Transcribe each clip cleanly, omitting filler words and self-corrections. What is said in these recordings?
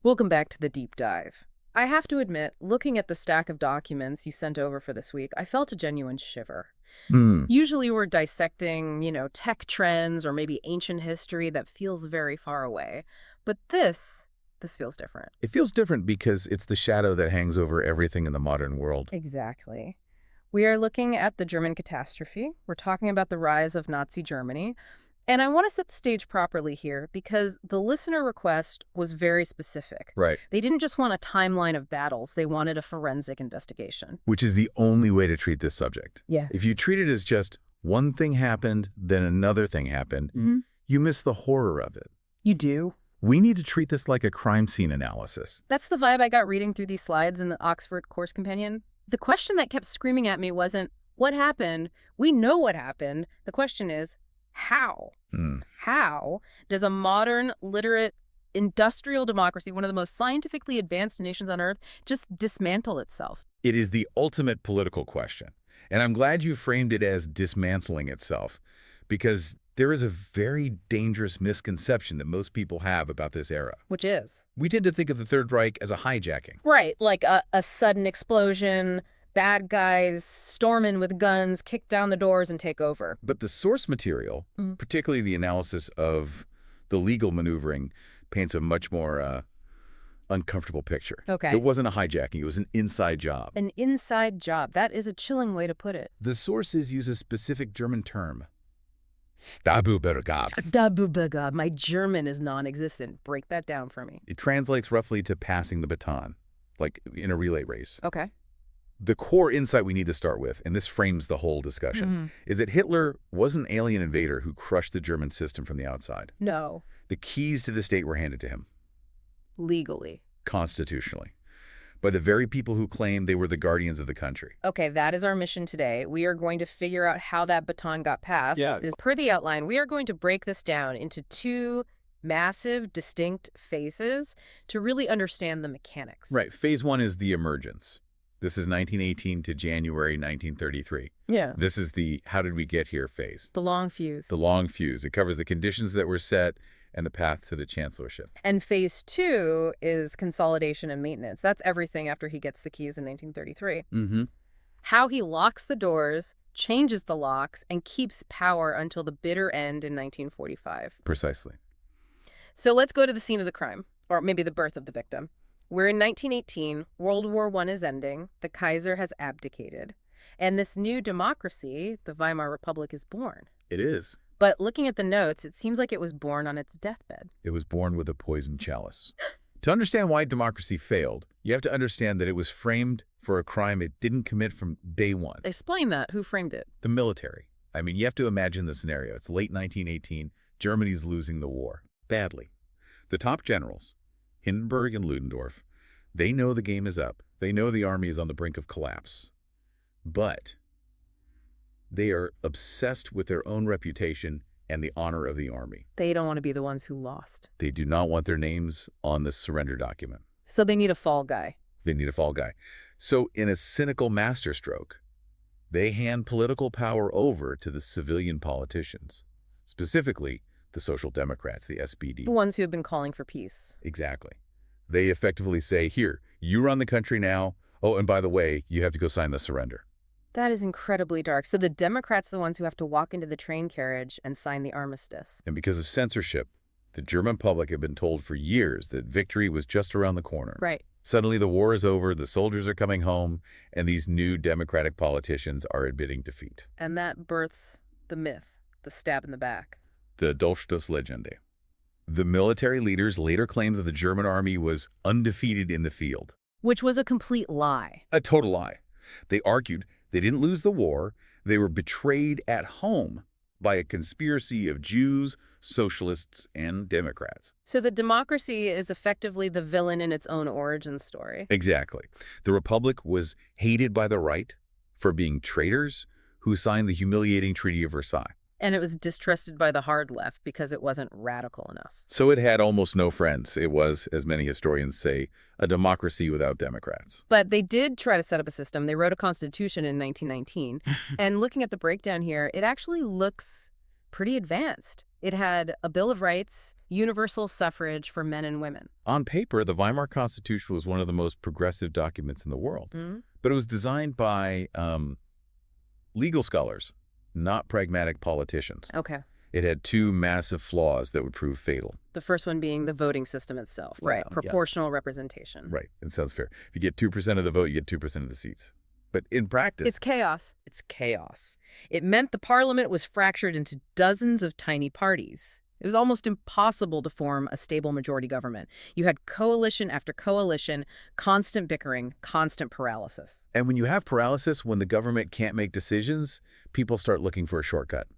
Welcome back to the deep dive. I have to admit, looking at the stack of documents you sent over for this week, I felt a genuine shiver. Hmm. Usually we're dissecting, tech trends or maybe ancient history that feels very far away. But this feels different. It feels different because it's the shadow that hangs over everything in the modern world. Exactly. We are looking at the German catastrophe. We're talking about the rise of Nazi Germany. And I want to set the stage properly here because the listener request was very specific. Right. They didn't just want a timeline of battles, they wanted a forensic investigation. Which is the only way to treat this subject. Yes. If you treat it as just one thing happened, then another thing happened, Mhm. you miss the horror of it. You do? We need to treat this like a crime scene analysis. That's the vibe I got reading through these slides in the Oxford Course Companion. The question that kept screaming at me wasn't, what happened? We know what happened. The question is, how? How does a modern, literate, industrial democracy, one of the most scientifically advanced nations on Earth, just dismantle itself? It is the ultimate political question. And I'm glad you framed it as dismantling itself, because there is a very dangerous misconception that most people have about this era. Which is? We tend to think of the Third Reich as a hijacking. Right, like a sudden explosion, bad guys storm in with guns, kick down the doors, and take over. But the source material, particularly the analysis of the legal maneuvering, paints a much more uncomfortable picture. Okay. It wasn't a hijacking. It was an inside job. An inside job. That is a chilling way to put it. The sources use a specific German term, Stabübergabe. Stabübergabe. My German is non-existent. Break that down for me. It translates roughly to passing the baton, like in a relay race. Okay. The core insight we need to start with, and this frames the whole discussion, is that Hitler wasn't an alien invader who crushed the German system from the outside. No. The keys to the state were handed to him. Legally. Constitutionally. By the very people who claimed they were the guardians of the country. Okay, that is our mission today. We are going to figure out how that baton got passed. Yeah. Per the outline, we are going to break this down into two massive, distinct phases to really understand the mechanics. Right. Phase one is the emergence. This is 1918 to January 1933. Yeah. This is the how did we get here phase. The long fuse. The long fuse. It covers the conditions that were set and the path to the chancellorship. And phase two is consolidation and maintenance. That's everything after he gets the keys in 1933. How he locks the doors, changes the locks, and keeps power until the bitter end in 1945. Precisely. So let's go to the scene of the crime, or maybe the birth of the victim. We're in 1918, World War I is ending, the Kaiser has abdicated, and this new democracy, the Weimar Republic, is born. It is. But looking at the notes, it seems like it was born on its deathbed. It was born with a poisoned chalice. To understand why democracy failed, you have to understand that it was framed for a crime it didn't commit from day one. Explain that. Who framed it? The military. I mean, you have to imagine the scenario. It's late 1918. Germany's losing the war. Badly. The top generals, Hindenburg and Ludendorff, they know the game is up. They know the army is on the brink of collapse. But they are obsessed with their own reputation and the honor of the army. They don't want to be the ones who lost. They do not want their names on the surrender document. So they need a fall guy. They need a fall guy. So in a cynical masterstroke, they hand political power over to the civilian politicians, specifically the Social Democrats, the SPD. The ones who have been calling for peace. Exactly. They effectively say, here, you run the country now. Oh, and by the way, you have to go sign the surrender. That is incredibly dark. So the Democrats are the ones who have to walk into the train carriage and sign the armistice. And because of censorship, the German public had been told for years that victory was just around the corner. Right. Suddenly the war is over, the soldiers are coming home, and these new democratic politicians are admitting defeat. And that births the myth, the stab in the back. The Dolchstoßlegende. The military leaders later claimed that the German army was undefeated in the field. Which was a complete lie. A total lie. They argued they didn't lose the war. They were betrayed at home by a conspiracy of Jews, socialists, and Democrats. So the democracy is effectively the villain in its own origin story. Exactly. The Republic was hated by the right for being traitors who signed the humiliating Treaty of Versailles. And it was distrusted by the hard left because it wasn't radical enough. So it had almost no friends. It was, as many historians say, a democracy without Democrats. But they did try to set up a system. They wrote a constitution in 1919. And looking at the breakdown here, it actually looks pretty advanced. It had a Bill of Rights, universal suffrage for men and women. On paper, the Weimar Constitution was one of the most progressive documents in the world. Mm-hmm. But it was designed by legal scholars, not pragmatic politicians. Okay. It had two massive flaws that would prove fatal. The first one being the voting system itself, right? Well, Proportional representation. Right. It sounds fair. If you get 2% of the vote, you get 2% of the seats. But in practice, It's chaos. It's chaos. It meant the parliament was fractured into dozens of tiny parties. It was almost impossible to form a stable majority government. You had coalition after coalition, constant bickering, constant paralysis. and when you have paralysis, when the government can't make decisions, people start looking for a shortcut.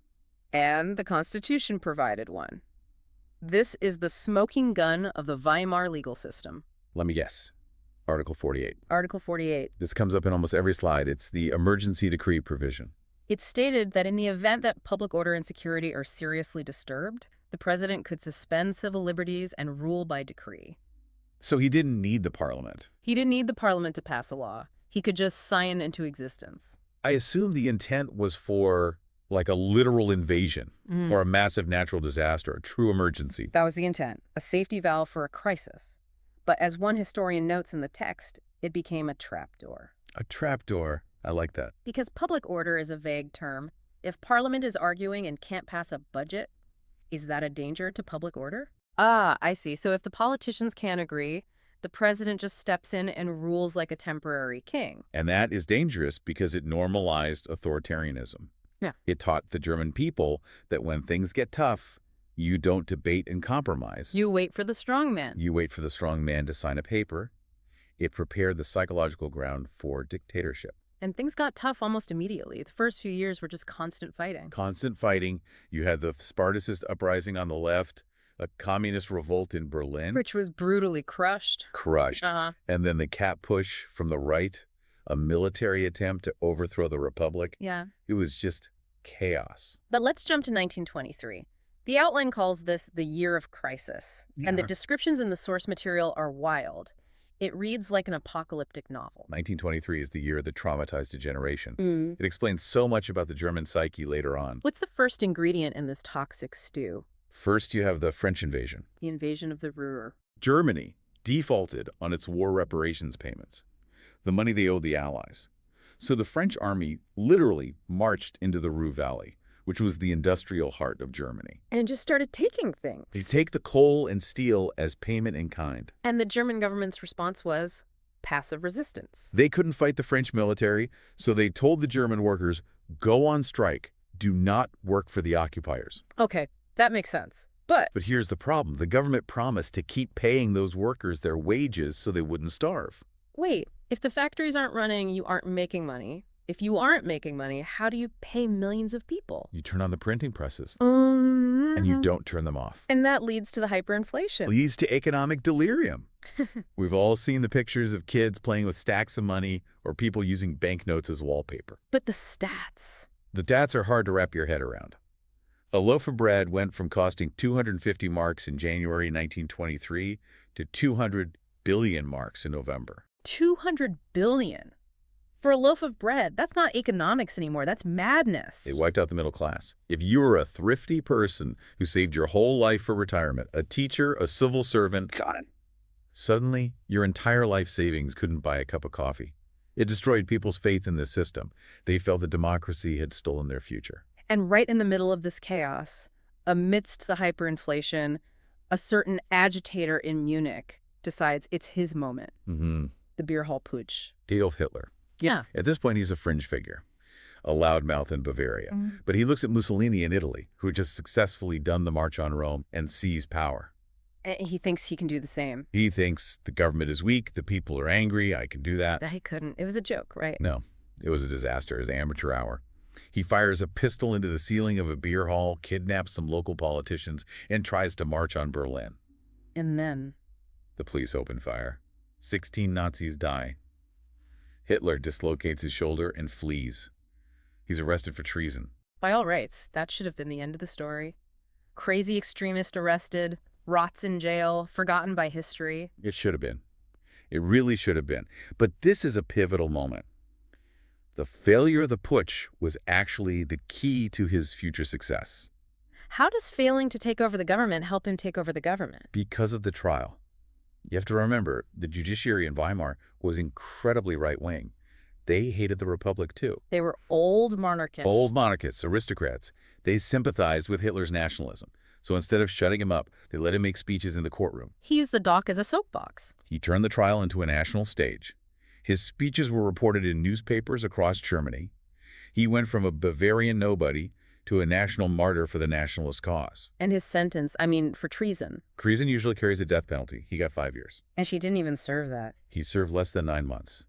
And the Constitution provided one. This is the smoking gun of the Weimar legal system. Let me guess. Article 48. Article 48. This comes up in almost every slide. It's the emergency decree provision. It stated that in the event that public order and security are seriously disturbed, the president could suspend civil liberties and rule by decree. So he didn't need the parliament. He didn't need the parliament to pass a law. He could just sign into existence. I assume the intent was for like a literal invasion or a massive natural disaster, a true emergency. That was the intent, a safety valve for a crisis. But as one historian notes in the text, it became a trapdoor. A trapdoor. I like that. Because public order is a vague term. If Parliament is arguing and can't pass a budget, is that a danger to public order? Ah, I see. So if the politicians can't agree, the president just steps in and rules like a temporary king. And that is dangerous because it normalized authoritarianism. Yeah. It taught the German people that when things get tough, you don't debate and compromise. You wait for the strong man. You wait for the strong man to sign a paper. It prepared the psychological ground for dictatorship. And things got tough almost immediately. The first few years were just constant fighting. Constant fighting. You had the Spartacist uprising on the left, a communist revolt in Berlin. Which was brutally crushed. Crushed. Uh-huh. And then the cap push from the right, a military attempt to overthrow the republic. Yeah. It was just chaos. But let's jump to 1923. The outline calls this the year of crisis, and the descriptions in the source material are wild. It reads like an apocalyptic novel. 1923 is the year that traumatized a generation. It explains so much about the German psyche later on. What's the first ingredient in this toxic stew? First, you have the French invasion. The invasion of the Ruhr. Germany defaulted on its war reparations payments, the money they owed the Allies. So the French army literally marched into the Ruhr Valley, which was the industrial heart of Germany. And just started taking things. They take the coal and steel as payment in kind. And the German government's response was passive resistance. They couldn't fight the French military, so they told the German workers, go on strike. Do not work for the occupiers. Okay, that makes sense. But here's the problem. The government promised to keep paying those workers their wages so they wouldn't starve. wait, if the factories aren't running, you aren't making money. If you aren't making money, how do you pay millions of people? You turn on the printing presses, and you don't turn them off. And that leads to the hyperinflation. Leads to economic delirium. We've all seen the pictures of kids playing with stacks of money or people using banknotes as wallpaper. But the stats. The stats are hard to wrap your head around. A loaf of bread went from costing 250 marks in January 1923 to 200 billion marks in November. 200 billion. For a loaf of bread, that's not economics anymore. That's madness. They wiped out the middle class. If you were a thrifty person who saved your whole life for retirement, a teacher, a civil servant, suddenly your entire life savings couldn't buy a cup of coffee. It destroyed people's faith in the system. They felt that democracy had stolen their future. And right in the middle of this chaos, amidst the hyperinflation, a certain agitator in Munich decides it's his moment. The beer hall putsch. Adolf Hitler. Yeah. At this point, he's a fringe figure, a loudmouth in Bavaria. But he looks at Mussolini in Italy, who had just successfully done the March on Rome and seized power. And he thinks he can do the same. He thinks the government is weak, the people are angry, I can do that. But he couldn't. It was a joke, right? No, it was a disaster, his amateur hour. He fires a pistol into the ceiling of a beer hall, kidnaps some local politicians, and tries to march on Berlin. And then The police open fire. 16 Nazis die. Hitler dislocates his shoulder and flees. He's arrested for treason. by all rights, that should have been the end of the story. Crazy extremist arrested, rots in jail, forgotten by history. It should have been. It really should have been. But this is a pivotal moment. The failure of the putsch was actually the key to his future success. How does failing to take over the government help him take over the government? Because of the trial. You have to remember, the judiciary in Weimar was incredibly right-wing. They hated the Republic, too. They were old monarchists. Old monarchists, aristocrats. They sympathized with Hitler's nationalism. So instead of shutting him up, they let him make speeches in the courtroom. He used the dock as a soapbox. He turned the trial into a national stage. His speeches were reported in newspapers across Germany. He went from a Bavarian nobody to a national martyr for the nationalist cause. And his sentence, for treason. Treason usually carries a death penalty. He got 5 years. And she didn't even serve that. He served less than 9 months.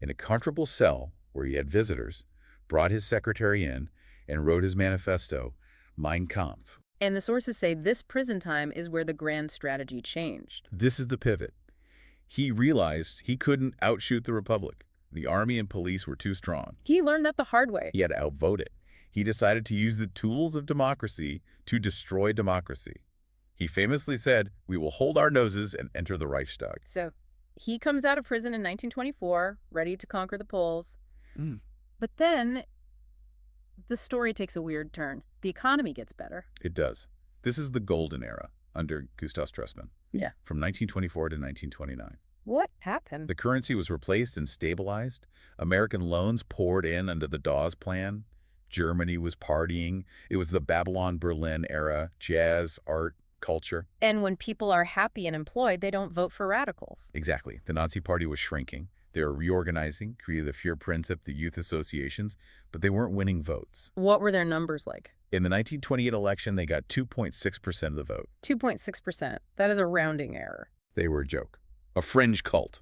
In a comfortable cell where he had visitors, brought his secretary in, and wrote his manifesto, Mein Kampf. And the sources say this prison time is where the grand strategy changed. This is the pivot. He realized he couldn't outshoot the Republic. The army and police were too strong. He learned that the hard way. He had to outvote it. He decided to use the tools of democracy to destroy democracy. He famously said, "We will hold our noses and enter the Reichstag." So he comes out of prison in 1924, ready to conquer the Poles. But then the story takes a weird turn. The economy gets better. It does. This is the golden era under Gustav Stresemann. Yeah. From 1924 to 1929. What happened? The currency was replaced and stabilized. American loans poured in under the Dawes Plan. Germany was partying. It was the Babylon-Berlin era, jazz, art, culture. And when people are happy and employed, they don't vote for radicals. Exactly. The Nazi Party was shrinking. They were reorganizing, created the Führerprinzip, the youth associations, but they weren't winning votes. What were their numbers like? In the 1928 election, they got 2.6% of the vote. 2.6%. That is a rounding error. They were a joke. A fringe cult.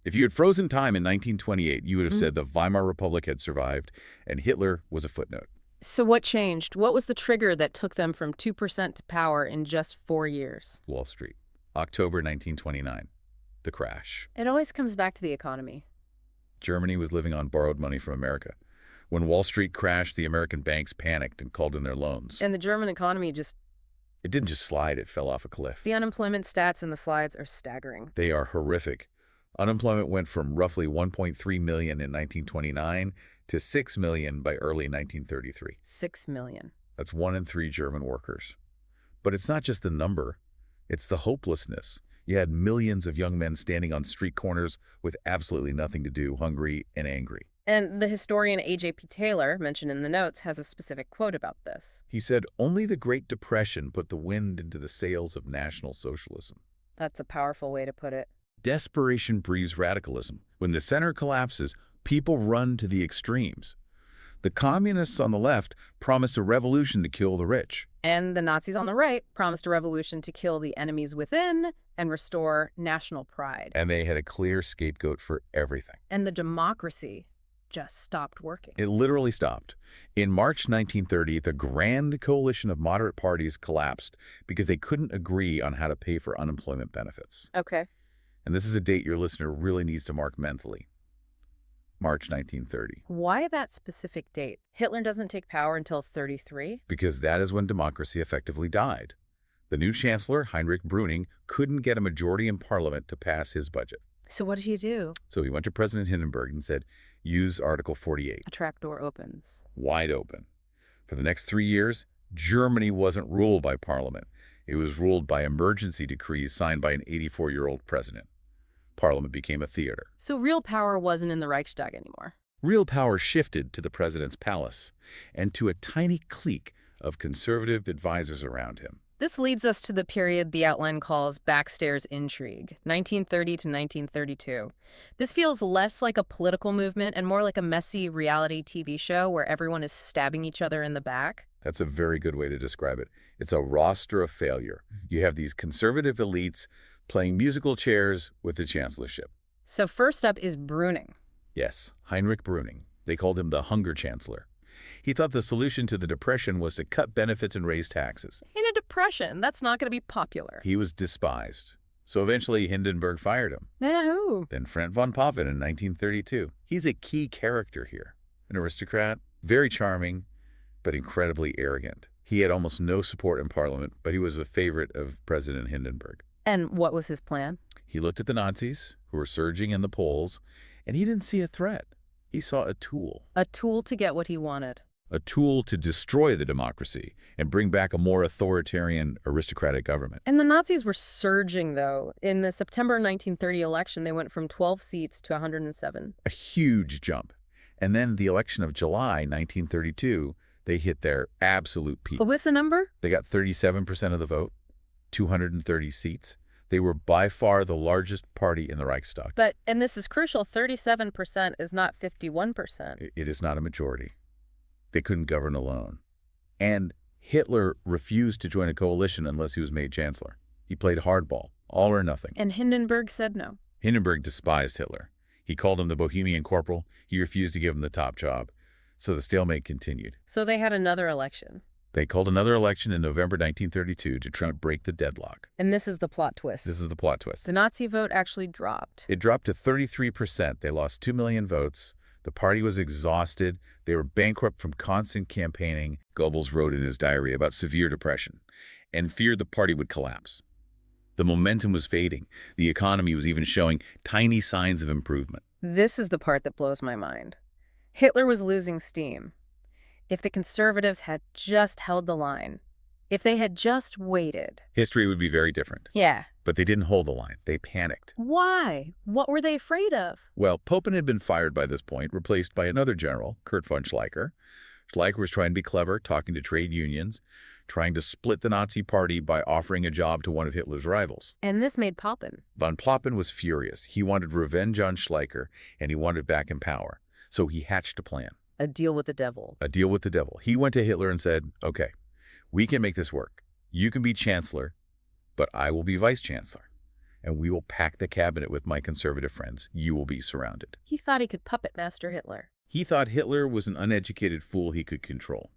If you had frozen time in 1928, you would have said the Weimar Republic had survived, and Hitler was a footnote. So what changed? What was the trigger that took them from 2% to power in just 4 years? Wall Street. October 1929. The crash. It always comes back to the economy. Germany was living on borrowed money from America. When Wall Street crashed, the American banks panicked and called in their loans. And the German economy It didn't just slide, it fell off a cliff. The unemployment stats in the slides are staggering. They are horrific. Unemployment went from roughly 1.3 million in 1929 to 6 million by early 1933. 6 million. That's 1 in 3 German workers. But it's not just the number, it's the hopelessness. You had millions of young men standing on street corners with absolutely nothing to do, hungry and angry. And the historian A.J.P. Taylor, mentioned in the notes, has a specific quote about this. He said, "Only the Great Depression put the wind into the sails of National Socialism." That's a powerful way to put it. Desperation breeds radicalism. When the center collapses, people run to the extremes. The communists on the left promised a revolution to kill the rich. And the Nazis on the right promised a revolution to kill the enemies within and restore national pride. And they had a clear scapegoat for everything. And the democracy just stopped working. It literally stopped. In March 1930, the grand coalition of moderate parties collapsed because they couldn't agree on how to pay for unemployment benefits. Okay. And this is a date your listener really needs to mark mentally. March 1930. Why that specific date? Hitler doesn't take power until 33? Because that is when democracy effectively died. The new chancellor, Heinrich Brüning, couldn't get a majority in parliament to pass his budget. So what did he do? So he went to President Hindenburg and said, use Article 48. A trapdoor opens. Wide open. For the next 3 years, Germany wasn't ruled by parliament. It was ruled by emergency decrees signed by an 84-year-old president. Parliament became a theater. So real power wasn't in the Reichstag anymore. Real power shifted to the president's palace and to a tiny clique of conservative advisors around him. This leads us to the period the outline calls backstairs intrigue, 1930 to 1932. This feels less like a political movement and more like a messy reality TV show where everyone is stabbing each other in the back. That's a very good way to describe it. It's a roster of failure. You have these conservative elites playing musical chairs with the chancellorship. So first up is Brüning. Yes, Heinrich Brüning. They called him the Hunger Chancellor. He thought the solution to the Depression was to cut benefits and raise taxes. In a depression, that's not going to be popular. He was despised. So eventually Hindenburg fired him. No. Then Franz von Papen in 1932. He's a key character here. An aristocrat, very charming, but incredibly arrogant. He had almost no support in parliament, but he was a favorite of President Hindenburg. And what was his plan? He looked at the Nazis, who were surging in the polls, and he didn't see a threat. He saw a tool. A tool to get what he wanted. a tool to destroy the democracy and bring back a more authoritarian, aristocratic government. And the Nazis were surging, though. In the September 1930 election, they went from 12 seats to 107. A huge jump. And then the election of July 1932, they hit their absolute peak. But what's the number? They got 37% of the vote, 230 seats. They were by far the largest party in the Reichstag. But, and this is crucial, 37% is not 51%. It is not a majority. They couldn't govern alone. And Hitler refused to join a coalition unless he was made chancellor. He played hardball, all or nothing. And Hindenburg said no. Hindenburg despised Hitler. He called him the Bohemian corporal. He refused to give him the top job. So the stalemate continued. So they had another election. They called another election in November 1932 to try to break the deadlock. And this is the plot twist. This is the plot twist. The Nazi vote actually dropped. It dropped to 33%. They lost 2 million votes. The party was exhausted. They were bankrupt from constant campaigning. Goebbels wrote in his diary about severe depression and feared the party would collapse. The momentum was fading. The economy was even showing tiny signs of improvement. This is the part that blows my mind. Hitler was losing steam. If the conservatives had just held the line, if they had just waited. History would be very different. Yeah. But they didn't hold the line. They panicked. Why? What were they afraid of? Well, Popin had been fired by this point, replaced by another general, Kurt von Schleicher. Schleicher was trying to be clever, talking to trade unions, trying to split the Nazi party by offering a job to one of Hitler's rivals. And this made Popin. Von Papen was furious. He wanted revenge on Schleicher, and he wanted back in power. So he hatched a plan. A deal with the devil. A deal with the devil. He went to Hitler and said, okay, we can make this work. You can be chancellor, but I will be vice chancellor. And we will pack the cabinet with my conservative friends. You will be surrounded. He thought he could puppet master Hitler. He thought Hitler was an uneducated fool he could control.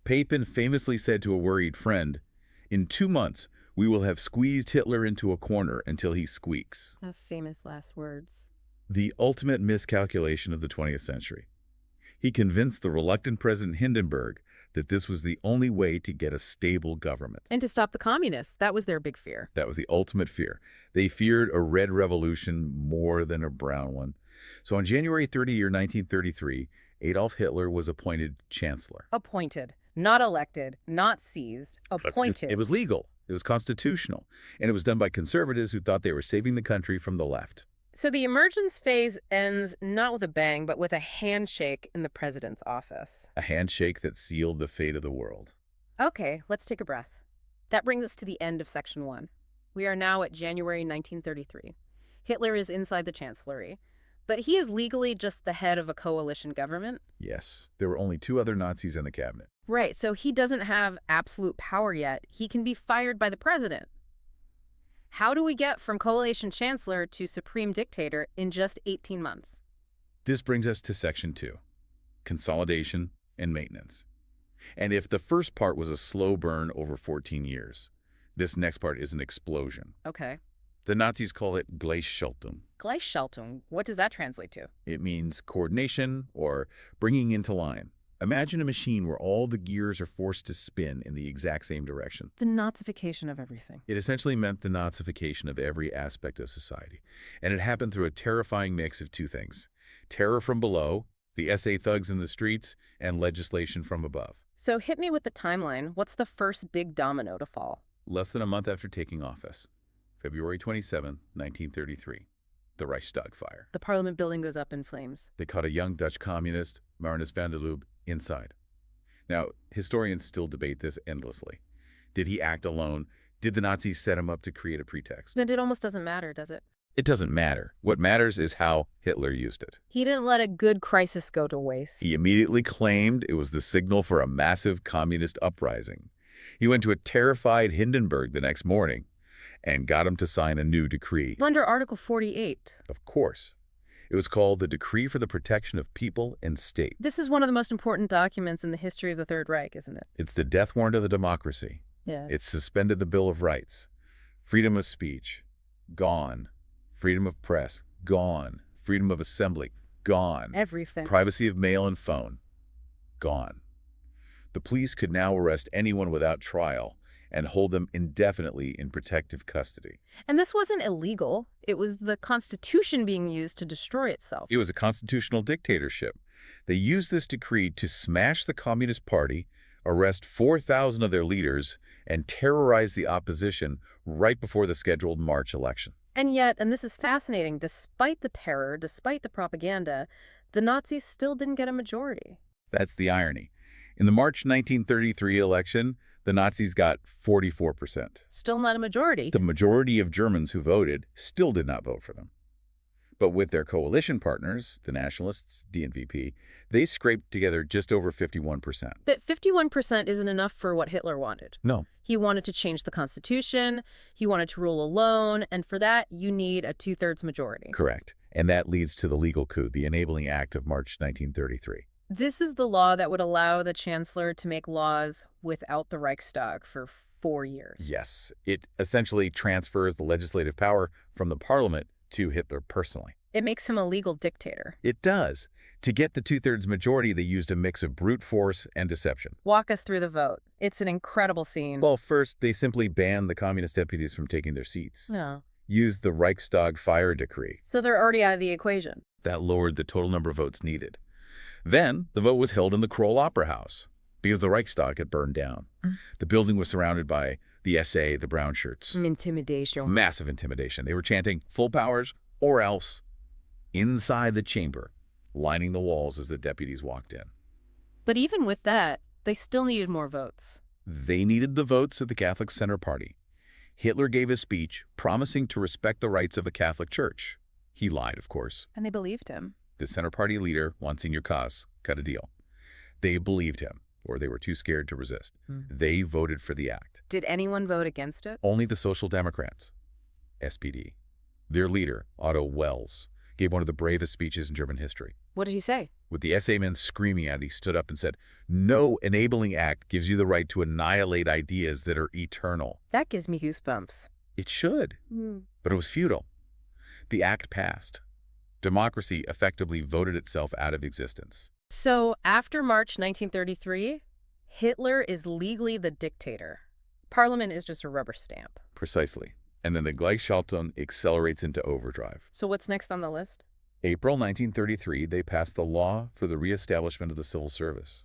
Papen famously said to a worried friend, in 2 months, we will have squeezed Hitler into a corner until he squeaks. Famous last words. The ultimate miscalculation of the 20th century. He convinced the reluctant President Hindenburg that this was the only way to get a stable government. And to stop the communists. That was their big fear. That was the ultimate fear. They feared a red revolution more than a brown one. So on January 30, 1933, Adolf Hitler was appointed chancellor. Appointed. Not elected. Not seized. Appointed. It was legal. It was constitutional. And it was done by conservatives who thought they were saving the country from the left. So the emergence phase ends not with a bang, but with a handshake in the president's office. A handshake that sealed the fate of the world. Okay, let's take a breath. That brings us to the end of Section 1. We are now at January 1933. Hitler is inside the chancellery, but he is legally just the head of a coalition government. Yes, there were only 2 other Nazis in the cabinet. Right, so he doesn't have absolute power yet. He can be fired by the president. How do we get from coalition chancellor to supreme dictator in just 18 months? This brings us to Section 2, consolidation and maintenance. And if the first part was a slow burn over 14 years, this next part is an explosion. Okay. The Nazis call it Gleichschaltung. Gleichschaltung, what does that translate to? It means coordination or bringing into line. Imagine a machine where all the gears are forced to spin in the exact same direction. The Nazification of everything. It essentially meant the Nazification of every aspect of society. And it happened through a terrifying mix of 2 things. Terror from below, the SA thugs in the streets, and legislation from above. So hit me with the timeline. What's the first big domino to fall? Less than a month after taking office, February 27, 1933, the Reichstag fire. The Parliament building goes up in flames. They caught a young Dutch communist, Marinus van der Lubbe, inside. Now, historians still debate this endlessly. Did he act alone? Did the Nazis set him up to create a pretext? But it almost doesn't matter, does it? It doesn't matter. What matters is how Hitler used it. He didn't let a good crisis go to waste. He immediately claimed it was the signal for a massive communist uprising. He went to a terrified Hindenburg the next morning and got him to sign a new decree. Under Article 48. Of course. It was called the Decree for the Protection of People and State. This is one of the most important documents in the history of the Third Reich, isn't it? It's the death warrant of the democracy. Yeah. It suspended the Bill of Rights. Freedom of speech, gone. Freedom of press, gone. Freedom of assembly, gone. Everything. Privacy of mail and phone, gone. The police could now arrest anyone without trial and hold them indefinitely in protective custody. And this wasn't illegal. It was the Constitution being used to destroy itself. It was a constitutional dictatorship. They used this decree to smash the Communist Party, arrest 4,000 of their leaders, and terrorize the opposition right before the scheduled March election. And yet, and this is fascinating, despite the terror, despite the propaganda, the Nazis still didn't get a majority. That's the irony. In the March 1933 election, the Nazis got 44%. Still not a majority. The majority of Germans who voted still did not vote for them. But with their coalition partners, the Nationalists, DNVP, they scraped together just over 51%. But 51% isn't enough for what Hitler wanted. No. He wanted to change the Constitution, he wanted to rule alone, and for that, you need a two-thirds majority. Correct. And that leads to the legal coup, the Enabling Act of March 1933. This is the law that would allow the Chancellor to make laws without the Reichstag for 4 years. Yes. It essentially transfers the legislative power from the parliament to Hitler personally. It makes him a legal dictator. It does. To get the two-thirds majority, they used a mix of brute force and deception. Walk us through the vote. It's an incredible scene. Well, first, they simply banned the communist deputies from taking their seats. Yeah. Used the Reichstag fire decree. So they're already out of the equation. That lowered the total number of votes needed. Then, the vote was held in the Kroll Opera House because the Reichstag had burned down. The building was surrounded by the SA, the brown shirts. Intimidation. Massive intimidation. They were chanting, "Full powers or else," inside the chamber, lining the walls as the deputies walked in. But even with that, they still needed more votes. They needed the votes of the Catholic Center Party. Hitler gave a speech promising to respect the rights of a Catholic church. He lied, of course. And they believed him. The Center Party leader, Monsignor Kaas, cut a deal. They believed him, or they were too scared to resist. They voted for the act. Did anyone vote against it? Only the Social Democrats, SPD. Their leader, Otto Wels, gave one of the bravest speeches in German history. What did he say? With the SA men screaming at it, he stood up and said, "No enabling act gives you the right to annihilate ideas that are eternal." That gives me goosebumps. It should, but it was futile. The act passed. Democracy effectively voted itself out of existence. So after March 1933, Hitler is legally the dictator. Parliament is just a rubber stamp. Precisely. And then the Gleichschaltung accelerates into overdrive. So what's next on the list? April 1933, they passed the law for the reestablishment of the civil service.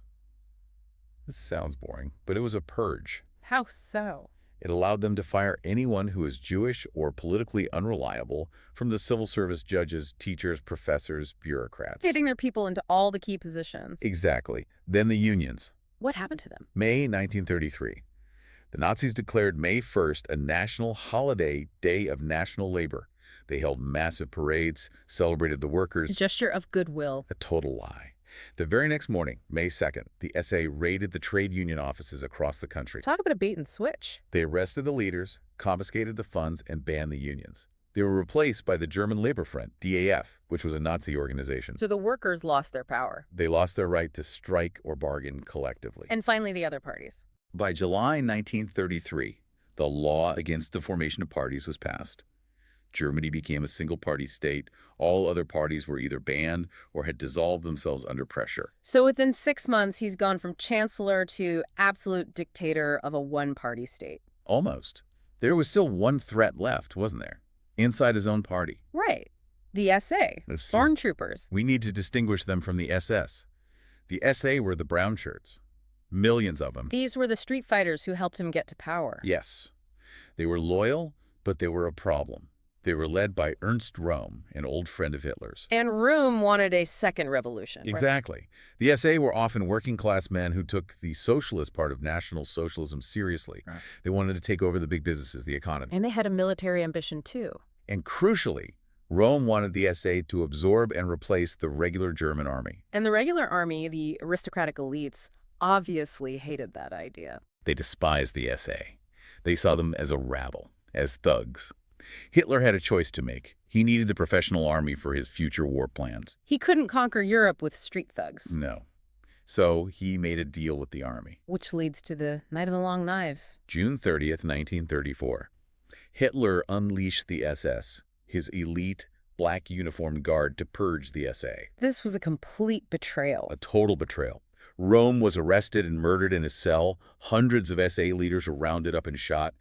This sounds boring, but it was a purge. How so? It allowed them to fire anyone who was Jewish or politically unreliable from the civil service judges, teachers, professors, bureaucrats. Getting their people into all the key positions. Exactly. Then the unions. What happened to them? May 1933. The Nazis declared May 1st a national holiday, day of national labor. They held massive parades, celebrated the workers. A gesture of goodwill. A total lie. The very next morning, May 2nd, the SA raided the trade union offices across the country. Talk about a bait and switch. They arrested the leaders, confiscated the funds, and banned the unions. They were replaced by the German Labor Front, DAF, which was a Nazi organization. So the workers lost their power. They lost their right to strike or bargain collectively. And finally, the other parties. By July 1933, the law against the formation of parties was passed. Germany became a single-party state. All other parties were either banned or had dissolved themselves under pressure. So within 6 months, he's gone from chancellor to absolute dictator of a one-party state. Almost. There was still one threat left, wasn't there? Inside his own party. Right. The SA. Stormtroopers. We need to distinguish them from the SS. The SA were the brown shirts. Millions of them. These were the street fighters who helped him get to power. Yes. They were loyal, but they were a problem. They were led by Ernst Röhm, an old friend of Hitler's. And Röhm wanted a second revolution. Exactly. The SA were often working-class men who took the socialist part of National Socialism seriously. Right. They wanted to take over the big businesses, the economy. And they had a military ambition, too. And crucially, Röhm wanted the SA to absorb and replace the regular German army. And the regular army, the aristocratic elites, obviously hated that idea. They despised the SA. They saw them as a rabble, as thugs. Hitler had a choice to make. He needed the professional army for his future war plans. He couldn't conquer Europe with street thugs. No. So he made a deal with the army. Which leads to the Night of the Long Knives. June 30th, 1934. Hitler unleashed the SS, his elite black uniformed guard, to purge the SA. This was a complete betrayal. A total betrayal. Röhm was arrested and murdered in his cell. Hundreds of SA leaders were rounded up and shot.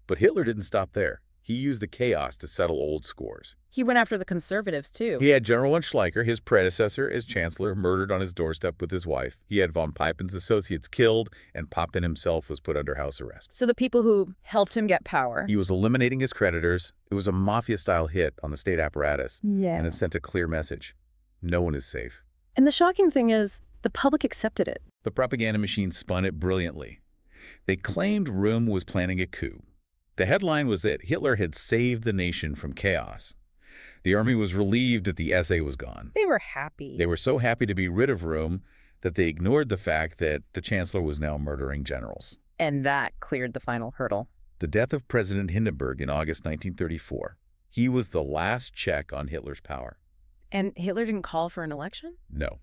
But Hitler didn't stop there. He used the chaos to settle old scores. He went after the conservatives, too. He had General von Schleicher, his predecessor as chancellor, murdered on his doorstep with his wife. He had von Papen's associates killed, and Papen himself was put under house arrest. So the people who helped him get power. He was eliminating his creditors. It was a mafia-style hit on the state apparatus, and it sent a clear message. No one is safe. And the shocking thing is, the public accepted it. The propaganda machine spun it brilliantly. They claimed Röhm was planning a coup. The headline was that Hitler had saved the nation from chaos. The army was relieved that the SA was gone. They were happy. They were so happy to be rid of Röhm that they ignored the fact that the chancellor was now murdering generals. And that cleared the final hurdle. The death of President Hindenburg in August 1934. He was the last check on Hitler's power. And Hitler didn't call for an election? No.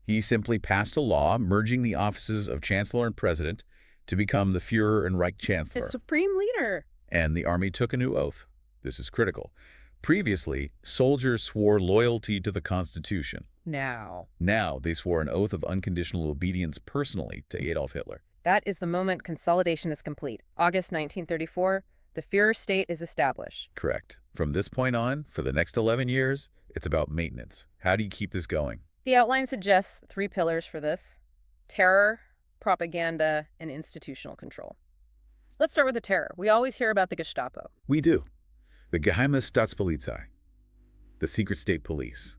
He simply passed a law merging the offices of chancellor and president to become the Führer and Reich Chancellor. The supreme leader. And the army took a new oath. This is critical. Previously, soldiers swore loyalty to the Constitution. Now They swore an oath of unconditional obedience personally to Adolf Hitler. that is the moment consolidation is complete. August 1934, the Führer state is established. Correct. From this point on, for the next 11 years, it's about maintenance. How do you keep this going? The outline suggests 3 pillars for this: terror, propaganda, and institutional control. Let's start with the terror. We always hear about the Gestapo. We do. The Geheime Staatspolizei, the secret state police.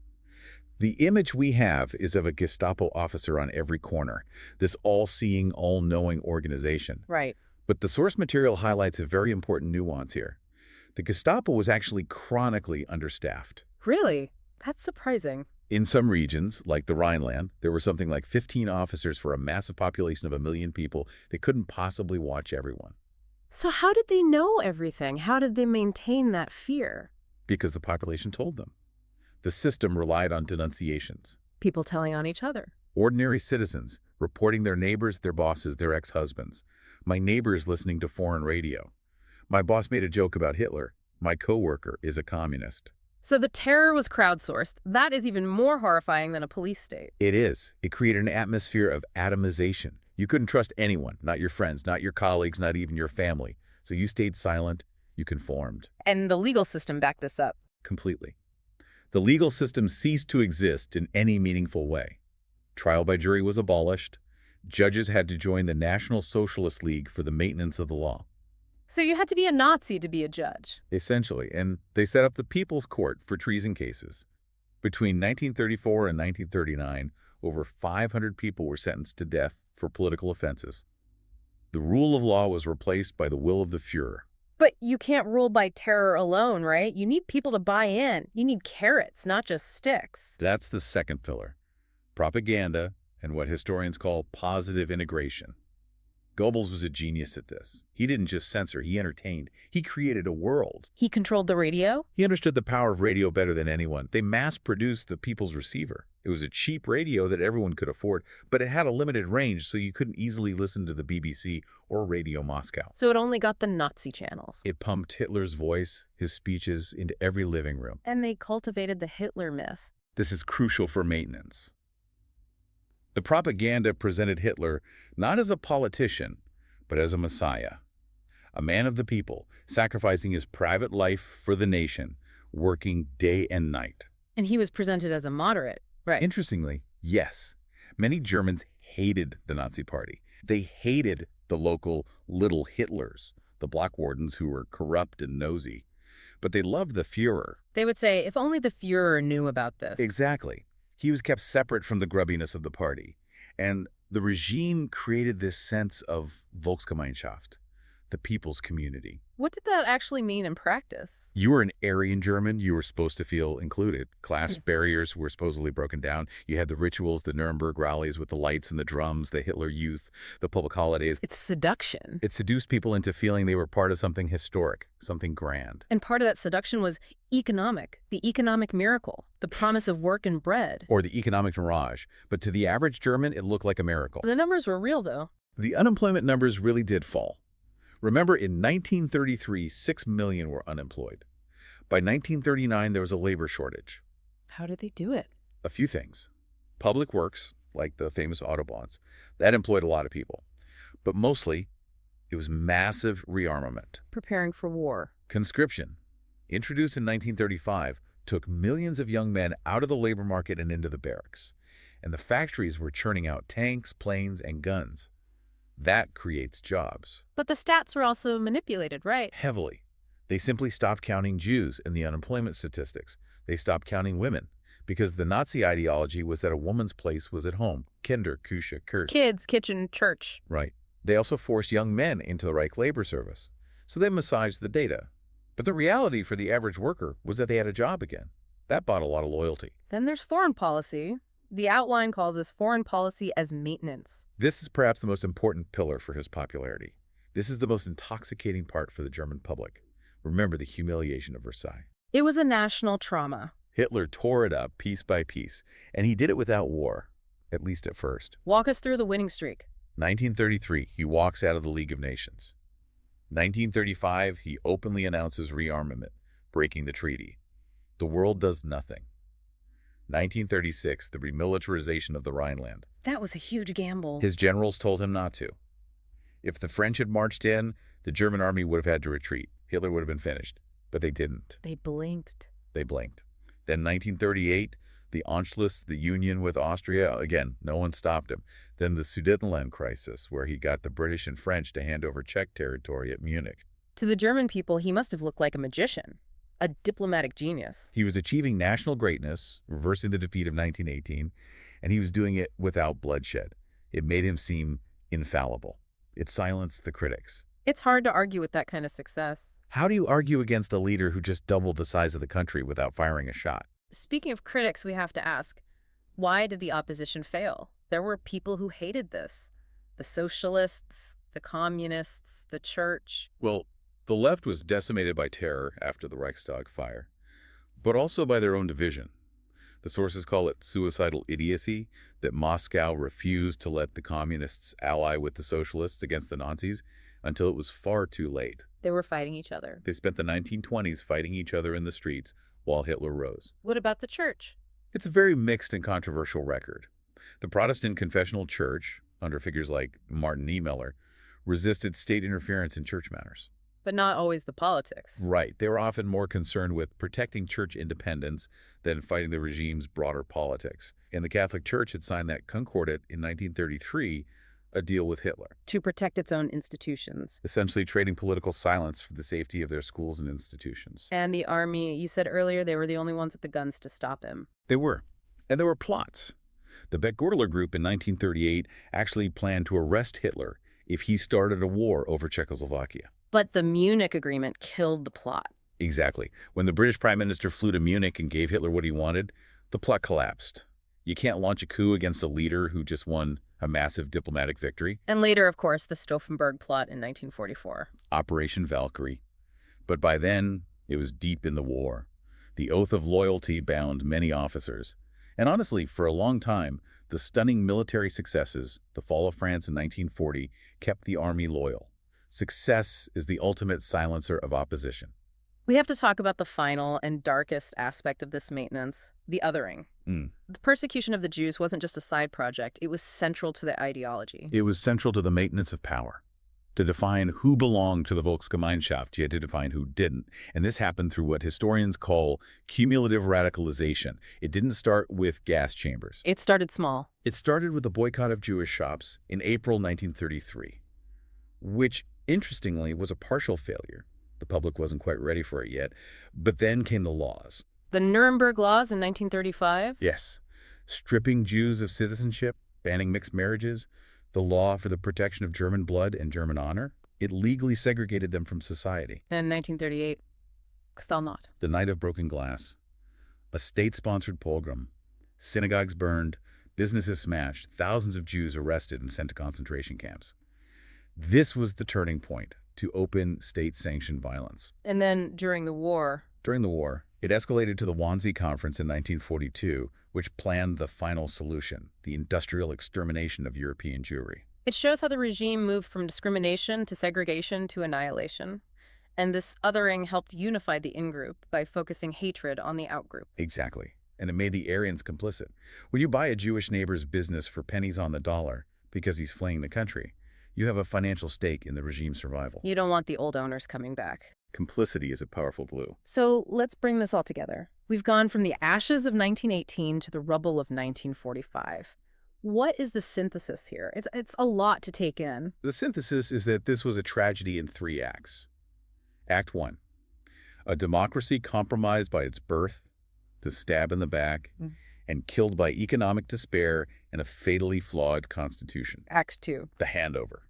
The image we have is of a Gestapo officer on every corner, this all-seeing, all-knowing organization. Right. But the source material highlights a very important nuance here. The Gestapo was actually chronically understaffed. Really? That's surprising. In some regions, like the Rhineland, there were something like 15 officers for a massive population of 1 million people. They couldn't possibly watch everyone. So how did they know everything? How did they maintain that fear? Because the population told them. The system relied on denunciations. People telling on each other. Ordinary citizens reporting their neighbors, their bosses, their ex-husbands. My neighbor is listening to foreign radio. My boss made a joke about Hitler. My coworker is a communist. So the terror was crowdsourced. That is even more horrifying than a police state. It is. It created an atmosphere of atomization. You couldn't trust anyone, not your friends, not your colleagues, not even your family. So you stayed silent, you conformed. And the legal system backed this up. Completely. The legal system ceased to exist in any meaningful way. Trial by jury was abolished. Judges had to join the National Socialist League for the maintenance of the law. So you had to be a Nazi to be a judge. Essentially, and they set up the People's Court for treason cases. Between 1934 and 1939, over 500 people were sentenced to death for political offenses. The rule of law was replaced by the will of the Führer. But you can't rule by terror alone, right? You need people to buy in. You need carrots, not just sticks. That's the second pillar. Propaganda and what historians call positive integration. Goebbels was a genius at this. He didn't just censor, he entertained. He created a world. He controlled the radio? He understood the power of radio better than anyone. They mass-produced the People's Receiver. It was a cheap radio that everyone could afford, but it had a limited range, so you couldn't easily listen to the BBC or Radio Moscow. So it only got the Nazi channels. It pumped Hitler's voice, his speeches, into every living room. And they cultivated the Hitler myth. This is crucial for maintenance. The propaganda presented Hitler not as a politician, but as a messiah, a man of the people, sacrificing his private life for the nation, working day and night. And he was presented as a moderate, right? Interestingly, yes, many Germans hated the Nazi Party. They hated the local little Hitlers, the block wardens who were corrupt and nosy. But they loved the Führer. They would say, if only the Führer knew about this. Exactly. He was kept separate from the grubbiness of the party. And the regime created this sense of Volksgemeinschaft, the people's community. What did that actually mean in practice? You were an Aryan German. You were supposed to feel included. Class barriers were supposedly broken down. You had the rituals, the Nuremberg rallies with the lights and the drums, the Hitler Youth, the public holidays. It's seduction. It seduced people into feeling they were part of something historic, something grand. And part of that seduction was economic, the economic miracle, the promise of work and bread. Or the economic mirage. But to the average German, it looked like a miracle. The numbers were real, though. The unemployment numbers really did fall. Remember, in 1933, 6 million were unemployed. By 1939, there was a labor shortage. How did they do it? A few things. Public works, like the famous Autobahns, that employed a lot of people. But mostly, It was massive rearmament. Preparing for war. Conscription, introduced in 1935, took millions of young men out of the labor market and into the barracks. And the factories were churning out tanks, planes, and guns. That creates jobs. But the stats were also manipulated, right? Heavily. They simply stopped counting Jews in the unemployment statistics. They stopped counting women, because the Nazi ideology was that a woman's place was at home. Kinder, Küche, Kirche. Kids, kitchen, church. Right. They also forced young men into the Reich labor service. So they massaged the data. But the reality for the average worker was that they had a job again. That bought a lot of loyalty. Then there's foreign policy. The outline calls this foreign policy as maintenance. This is perhaps the most important pillar for his popularity. This is the most intoxicating part for the German public. Remember the humiliation of Versailles. It was a national trauma. Hitler tore it up piece by piece, and he did it without war, at least at first. Walk us through the winning streak. 1933, he walks out of the League of Nations. 1935, he openly announces rearmament, breaking the treaty. The world does nothing. 1936, the remilitarization of the Rhineland. That was a huge gamble. His generals told him not to. If the French had marched in, the German army would have had to retreat. Hitler would have been finished. But they didn't. They blinked. They blinked. Then 1938, the Anschluss, the union with Austria, again, no one stopped him. Then the Sudetenland crisis, where he got the British and French to hand over Czech territory at Munich. To the German people, he must have looked like a magician, a diplomatic genius. He was achieving national greatness, reversing the defeat of 1918, and he was doing it without bloodshed. It made him seem infallible. It silenced the critics. It's hard to argue with that kind of success. How do you argue against a leader who just doubled the size of the country without firing a shot? Speaking of critics, we have to ask, why did the opposition fail? There were people who hated this. The socialists, the communists, the church. Well, the left was decimated by terror after the Reichstag fire, but also by their own division. The sources call it suicidal idiocy, that Moscow refused to let the communists ally with the socialists against the Nazis until it was far too late. They were fighting each other. They spent the 1920s fighting each other in the streets while Hitler rose. What about the church? It's a very mixed and controversial record. The Protestant Confessional Church, under figures like Martin Niemöller, resisted state interference in church matters. But not always the politics. Right. They were often more concerned with protecting church independence than fighting the regime's broader politics. And the Catholic Church had signed that Concordat in 1933, a deal with Hitler. To protect its own institutions. Essentially trading political silence for the safety of their schools and institutions. And the army, you said earlier they were the only ones with the guns to stop him. They were. And there were plots. The Beck-Gordler Group in 1938 actually planned to arrest Hitler if he started a war over Czechoslovakia. But the Munich Agreement killed the plot. Exactly. When the British Prime Minister flew to Munich and gave Hitler what he wanted, the plot collapsed. You can't launch a coup against a leader who just won a massive diplomatic victory. And later, of course, the Stauffenberg plot in 1944. Operation Valkyrie. But by then, it was deep in the war. The oath of loyalty bound many officers. And honestly, for a long time, the stunning military successes, the fall of France in 1940, kept the army loyal. Success is the ultimate silencer of opposition. We have to talk about the final and darkest aspect of this maintenance, the othering. The persecution of the Jews wasn't just a side project. It was central to the ideology. It was central to the maintenance of power. To define who belonged to the Volksgemeinschaft, you had to define who didn't. And this happened through what historians call cumulative radicalization. It didn't start with gas chambers. It started small. It started with the boycott of Jewish shops in April 1933, which, interestingly, was a partial failure. The public wasn't quite ready for it yet. But then came the laws. The Nuremberg laws in 1935? Yes. Stripping Jews of citizenship, banning mixed marriages, the law for the protection of German blood and German honor. It legally segregated them from society. Then 1938, Kristallnacht. The Night of Broken Glass. A state-sponsored pogrom. Synagogues burned, businesses smashed, thousands of Jews arrested and sent to concentration camps. This was the turning point to open state-sanctioned violence. And then during the war? During the war, it escalated to the Wannsee Conference in 1942, which planned the final solution, the industrial extermination of European Jewry. It shows how the regime moved from discrimination to segregation to annihilation. And this othering helped unify the in-group by focusing hatred on the out-group. Exactly. And it made the Aryans complicit. When you buy a Jewish neighbor's business for pennies on the dollar because he's fleeing the country, You have a financial stake in the regime's survival. You don't want the old owners coming back. Complicity is a powerful glue. So let's bring this all together. We've gone from the ashes of 1918 to the rubble of 1945. What is the synthesis here? It's a lot to take in. The synthesis is that this was a tragedy in 3 acts. Act 1. A democracy compromised by its birth, the stab in the back, and killed by economic despair and a fatally flawed constitution. Act 2. The handover.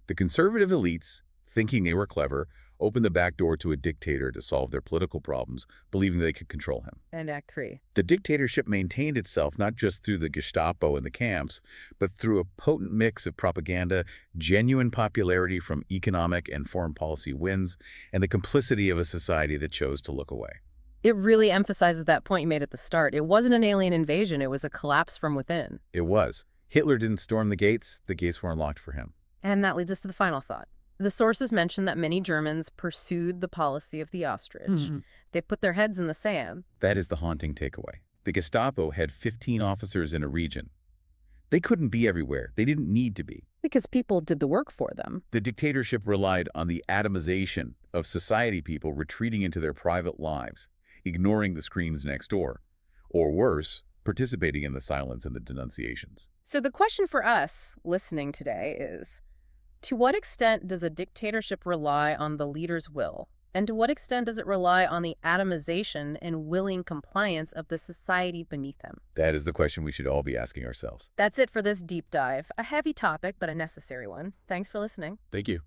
The conservative elites, thinking they were clever, opened the back door to a dictator to solve their political problems, believing they could control him. And Act 3. The dictatorship maintained itself not just through the Gestapo and the camps, but through a potent mix of propaganda, genuine popularity from economic and foreign policy wins, and the complicity of a society that chose to look away. It really emphasizes that point you made at the start. It wasn't an alien invasion. It was a collapse from within. It was. Hitler didn't storm the gates were unlocked for him. And that leads us to the final thought. The sources mention that many Germans pursued the policy of the ostrich. They put their heads in the sand. That is the haunting takeaway. The Gestapo had 15 officers in a region. They couldn't be everywhere. They didn't need to be. Because people did the work for them. The dictatorship relied on the atomization of society people retreating into their private lives, ignoring the screams next door, or worse, participating in the silence and the denunciations. So the question for us listening today is, to what extent does a dictatorship rely on the leader's will? And to what extent does it rely on the atomization and willing compliance of the society beneath them? That is the question we should all be asking ourselves. That's it for this deep dive. A heavy topic, but a necessary one. Thanks for listening. Thank you.